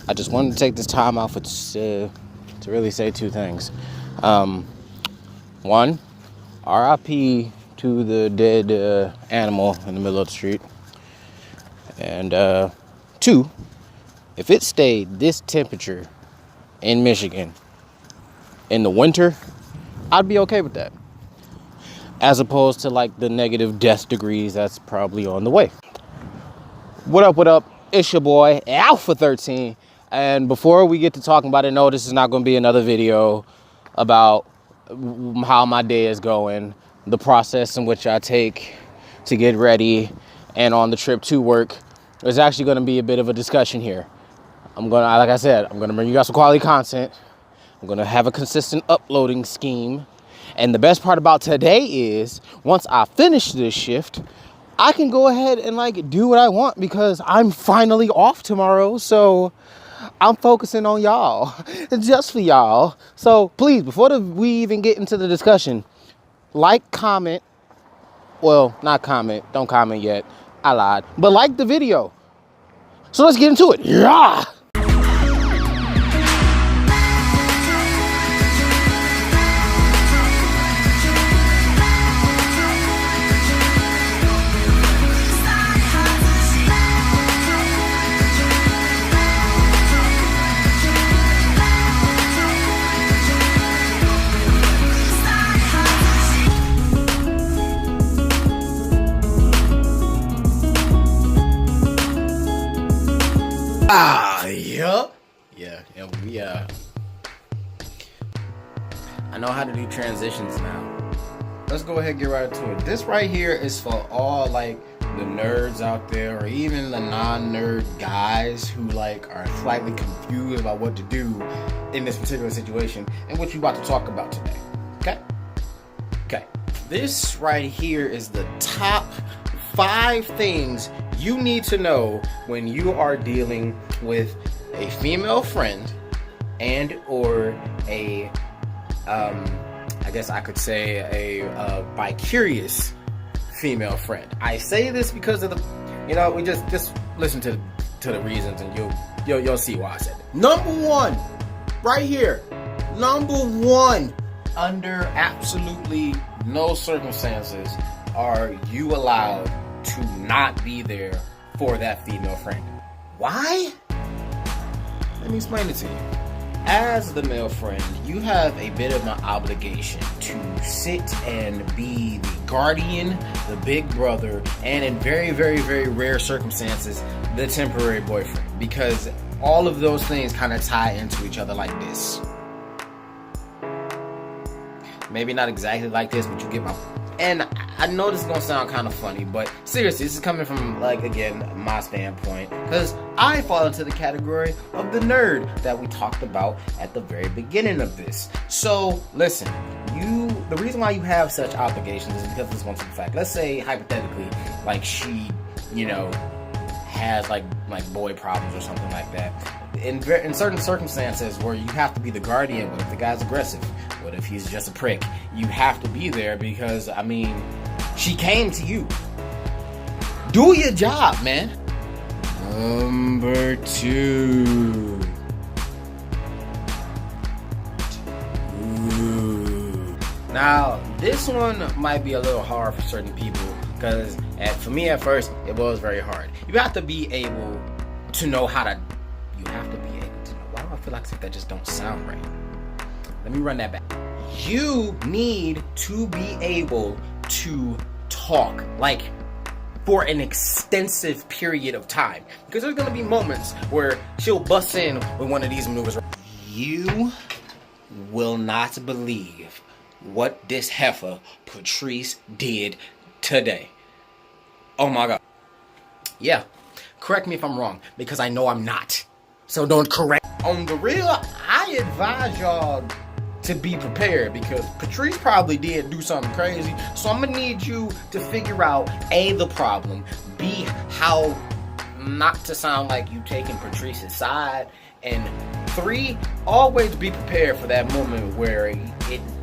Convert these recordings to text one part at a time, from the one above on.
I just wanted to take this time off to really say two things. One, RIP to the dead animal in the middle of the street. And two, if it stayed this temperature in Michigan in the winter, I'd be okay with that. As opposed to like the negative death degrees that's probably on the way. What up? It's your boy, Alpha 13. And before we get to talking about it, no, this is not going to be another video about how my day is going, the process in which I take to get ready and on the trip to work. There's actually going to be a bit of a discussion here. Like I said, I'm going to bring you guys some quality content. I'm going to have a consistent uploading scheme. And the best part about today is once I finish this shift, I can go ahead and like do what I want because I'm finally off tomorrow. So I'm focusing on y'all, just for y'all. So please, before we even get into the discussion, like, comment. Well, not comment. Don't comment yet. I lied. But like the video. So let's get into it. Yeah. Yeah. I know how to do transitions now. Let's go ahead and get right into it. This right here is for all like the nerds out there, or even the non-nerd guys who like are slightly confused about what to do in this particular situation and what you're about to talk about today. Okay. This right here is the top 5 things you need to know when you are dealing with a female friend and or a I guess I could say a bi-curious female friend. I say this because of the, we just listen to the reasons and you'll see why I said it. Number 1, right here. Number 1, under absolutely no circumstances are you allowed to not be there for that female friend. Why? Let me explain it to you. As the male friend, you have a bit of an obligation to sit and be the guardian, the big brother, and in very, very, very rare circumstances, the temporary boyfriend. Because all of those things kind of tie into each other like this. Maybe not exactly like this, but you get my... And I know this is going to sound kind of funny, but seriously, this is coming from, like, again, my standpoint. Because I fall into the category of the nerd that we talked about at the very beginning of this. So, listen, the reason why you have such obligations is because this one simple fact. Let's say, hypothetically, like, she, has, like boy problems or something like that. In certain circumstances where you have to be the guardian, what if the guy's aggressive? What if he's just a prick? You have to be there because, she came to you. Do your job, man. Number 2. Now, this one might be a little hard for certain people because for me at first, it was very hard. You have to be able to know how to... Why do I feel like that just don't sound right? Let me run that back. You need to be able to talk, like, for an extensive period of time. Because there's going to be moments where she'll bust in with one of these maneuvers. You will not believe what this heifer, Patrice, did today. Oh my God. Yeah. Correct me if I'm wrong, because I know I'm not. So don't correct. On the real, I advise y'all to be prepared because Patrice probably did do something crazy. So I'm gonna need you to figure out A, the problem, B, how not to sound like you taking Patrice's side, and 3, always be prepared for that moment where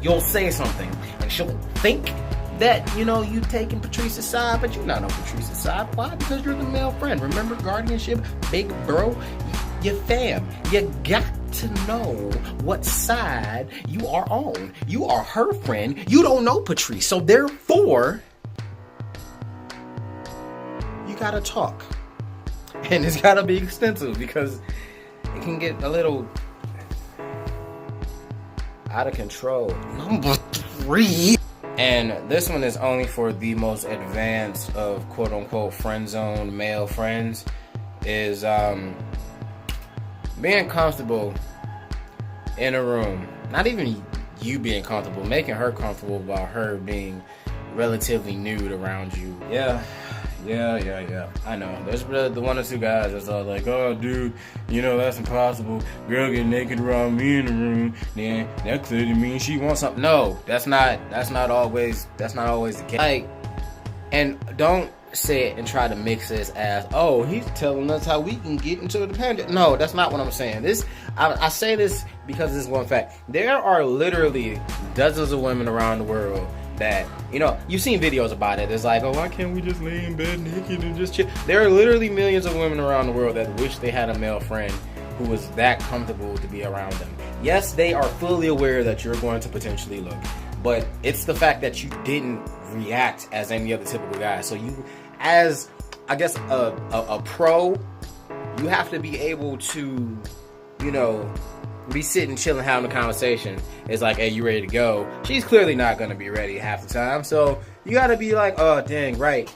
you'll say something and she'll think that, you taking Patrice's side, but you're not on Patrice's side. Why? Because you're the male friend. Remember guardianship, big bro? your fam. You got to know what side you are on. You are her friend. You don't know Patrice. So therefore, you gotta talk. And it's gotta be extensive because it can get a little out of control. Number 3. And this one is only for the most advanced of quote unquote friend zone male friends, is being comfortable in a room. Not even you being comfortable, making her comfortable about her being relatively nude around you. Yeah. I know. There's the one or two guys that's all like, oh, dude, you know, that's impossible. Girl get naked around me in the room, then that clearly means she wants something. No, that's not always the case. Like, and don't say it and try to mix this as, oh, he's telling us how we can get into the pandemic. No, that's not what I'm saying. I say this because this is one fact. There are literally dozens of women around the world that, you know, you've seen videos about it. It's like, oh, why can't we just lay in bed naked and just chill? There are literally millions of women around the world that wish they had a male friend who was that comfortable to be around them. Yes, they are fully aware that you're going to potentially look, but it's the fact that you didn't react as any other typical guy. So you, as, I guess, a pro, you have to be able to, you know, be sitting, chilling, having a conversation. It's like, hey, you ready to go? She's clearly not gonna be ready half the time, so you gotta be like, oh, dang, right,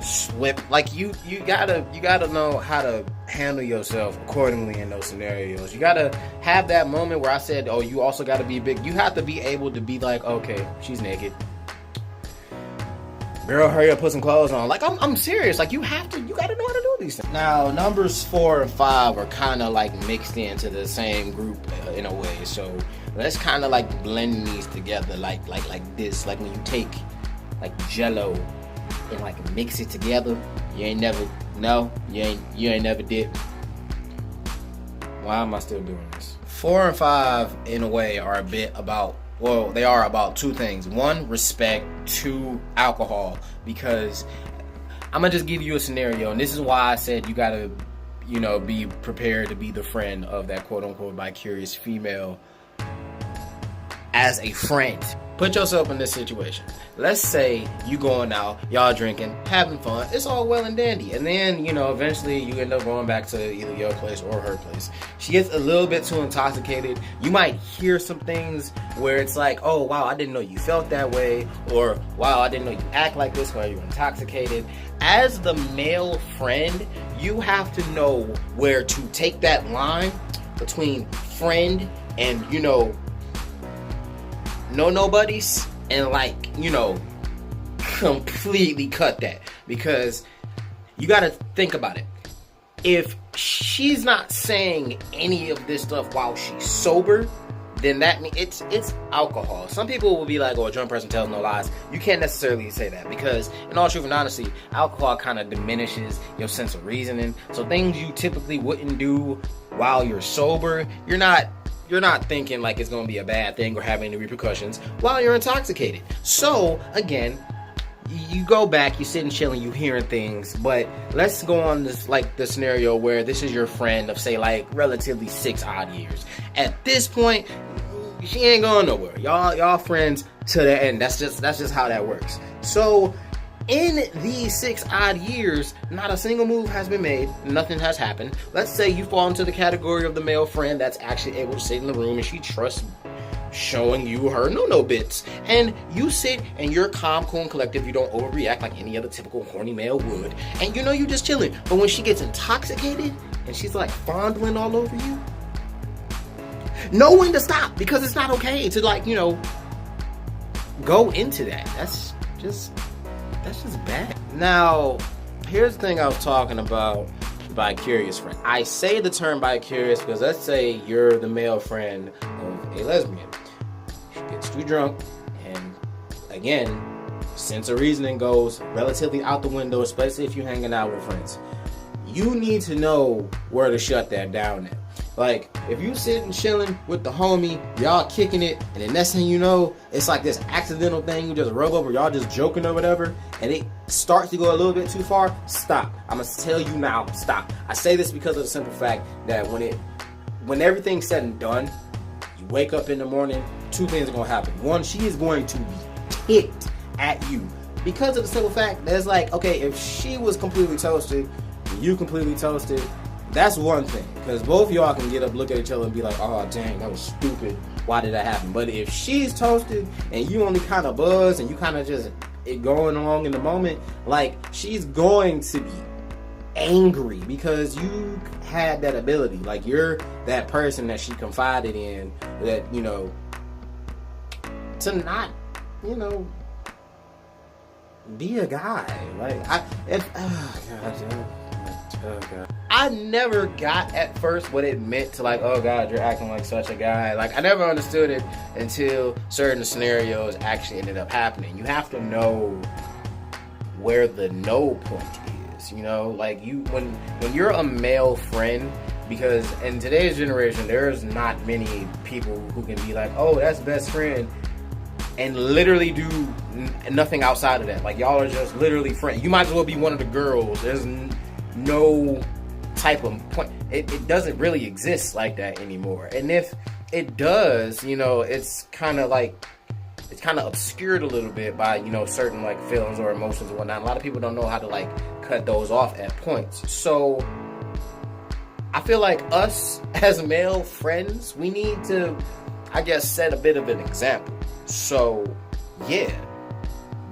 slip. Like you gotta know how to handle yourself accordingly in those scenarios. You gotta have that moment where I said, oh, you also gotta be big. You have to be able to be like, okay, she's naked. Girl, hurry up, put some clothes on. Like, I'm serious. Like, you gotta know how to do these things. Now, numbers 4 and 5 are kind of like mixed into the same group in a way. So let's kind of like blend these together, like this. Like when you take like Jello and like mix it together. You ain't never did. Why am I still doing this? 4 and 5 in a way are a bit about. Well, they are about two things. One, respect. 2, alcohol. Because I'm going to just give you a scenario. And this is why I said you got to, you know, be prepared to be the friend of that quote-unquote bi-curious female as a friend. Put yourself in this situation. Let's say you going out, y'all drinking, having fun. It's all well and dandy. And then, you know, eventually you end up going back to either your place or her place. She gets a little bit too intoxicated. You might hear some things where it's like, oh, wow, I didn't know you felt that way. Or, wow, I didn't know you act like this while you're intoxicated. As the male friend, you have to know where to take that line between friend and, you know, no nobodies, and like, you know, completely cut that. Because you gotta think about it. If she's not saying any of this stuff while she's sober, then that means it's alcohol. Some people will be like, oh, a drunk person tells no lies. You can't necessarily say that, because in all truth and honesty, alcohol kind of diminishes your sense of reasoning. So things you typically wouldn't do while you're sober, you're not thinking like it's going to be a bad thing or have any repercussions while you're intoxicated. So, again, you go back, you sitting chilling, you hearing things, but let's go on this, like, the scenario where this is your friend of, say, like, relatively 6 odd years. At this point, she ain't going nowhere. Y'all friends to the end. That's just how that works. So, in these 6 odd years, not a single move has been made. Nothing has happened. Let's say you fall into the category of the male friend that's actually able to sit in the room and she trusts showing you her no bits. And you sit and you're calm, cool, and collective. You don't overreact like any other typical horny male would. And you know you're just chilling. But when she gets intoxicated and she's like fondling all over you, know when to stop, because it's not okay to, like, you know, go into that. That's just bad. Now, here's the thing I was talking about, bi-curious friend. I say the term bi-curious because let's say you're the male friend of a lesbian. She gets too drunk, and again, sense of reasoning goes relatively out the window, especially if you're hanging out with friends. You need to know where to shut that down at. Like, if you sitting chilling with the homie, y'all kicking it, and the next thing you know, it's like this accidental thing you just rub over, y'all just joking or whatever, and it starts to go a little bit too far, stop. I'm gonna tell you now, stop. I say this because of the simple fact that when everything's said and done, you wake up in the morning, two things are gonna happen. One, she is going to be ticked at you because of the simple fact that it's like, okay, if she was completely toasted, you completely toasted, that's one thing, because both y'all can get up, look at each other, and be like, oh, dang, that was stupid. Why did that happen? But if she's toasted and you only kind of buzz and you kind of just going along in the moment, like, she's going to be angry because you had that ability. Like, you're that person that she confided in that, you know, to not, you know, be a guy. Like, oh god. I never got at first what it meant to, like, oh god, you're acting like such a guy. Like, I never understood it until certain scenarios actually ended up happening. You have to know where the no point is, you know? Like, when you're a male friend, because in today's generation, there's not many people who can be like, oh, that's best friend, and literally do nothing outside of that. Like, y'all are just literally friends. You might as well be one of the girls. There's no type of point. It doesn't really exist like that anymore. And if it does, you know, it's kind of obscured a little bit by, you know, certain like feelings or emotions and whatnot. A lot of people don't know how to like cut those off at points. So I feel like us as male friends, we need to, I guess, set a bit of an example. So yeah,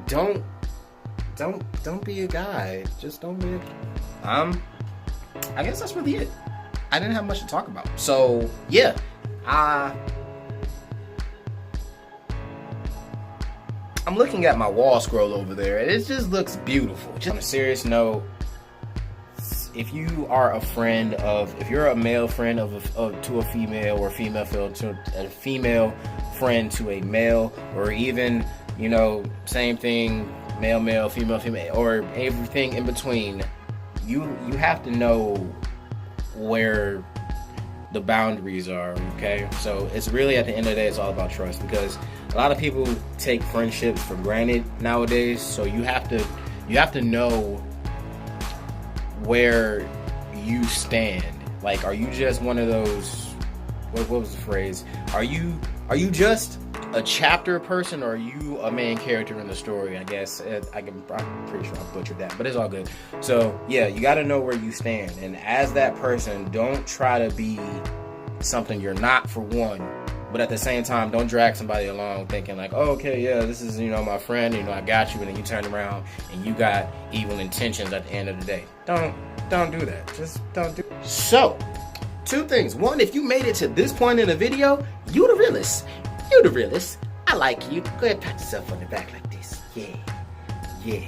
don't be a guy. Just don't be a guy. I guess that's really it. I didn't have much to talk about. So yeah, I'm looking at my wall scroll over there, and it just looks beautiful. Just on a serious note, if you are a friend of, if you're a male friend to a female, or female friend to a female friend to a male, or even, you know, same thing, male, female, or everything in between, you have to know where the boundaries are, okay? So it's really, at the end of the day, it's all about trust, because a lot of people take friendships for granted nowadays. So you have to know where you stand. Like, are you just one of those, what was the phrase? Are you just a chapter person, or are you a main character in the story? I guess I'm pretty sure I butchered that, but it's all good. So yeah, you got to know where you stand, and as that person, don't try to be something you're not, for one, but at the same time, don't drag somebody along thinking like, oh, okay, yeah, this is, you know, my friend, you know, I got you, and then you turn around and you got evil intentions at the end of the day. Don't do that. Just don't do it. So, two things. One, if you made it to this point in the video, you the realest. You the realest. I like you. Go ahead, pat yourself on the back like this. Yeah.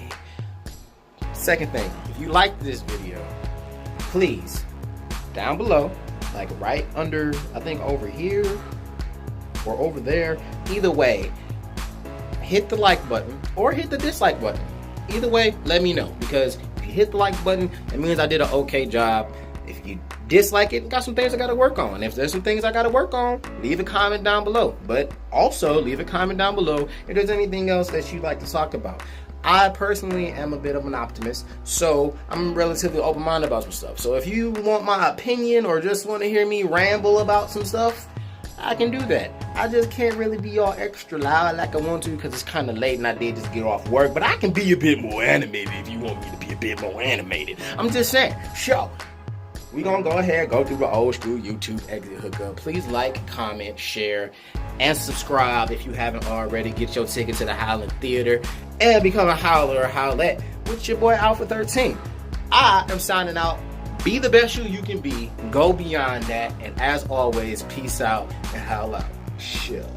Second thing, if you liked this video, please, down below, like right under, I think over here or over there, either way, hit the like button or hit the dislike button. Either way, let me know, because if you hit the like button, it means I did an okay job. If you dislike it, got some things I gotta work on. If there's some things I gotta work on, leave a comment down below. But also leave a comment down below if there's anything else that you'd like to talk about. I personally am a bit of an optimist, so I'm relatively open-minded about some stuff. So if you want my opinion or just want to hear me ramble about some stuff, I can do that. I just can't really be all extra loud like I want to, because it's kind of late and I did just get off work. But I can be a bit more animated if you want me to be a bit more animated. I'm just saying. So, we gonna go ahead, go through the old school YouTube exit hookup. Please like, comment, share, and subscribe if you haven't already. Get your ticket to the Howling Theater and become a howler or howlette with your boy Alpha 13. I am signing out. Be the best you can be. Go beyond that. And as always, peace out and howl out. Chill.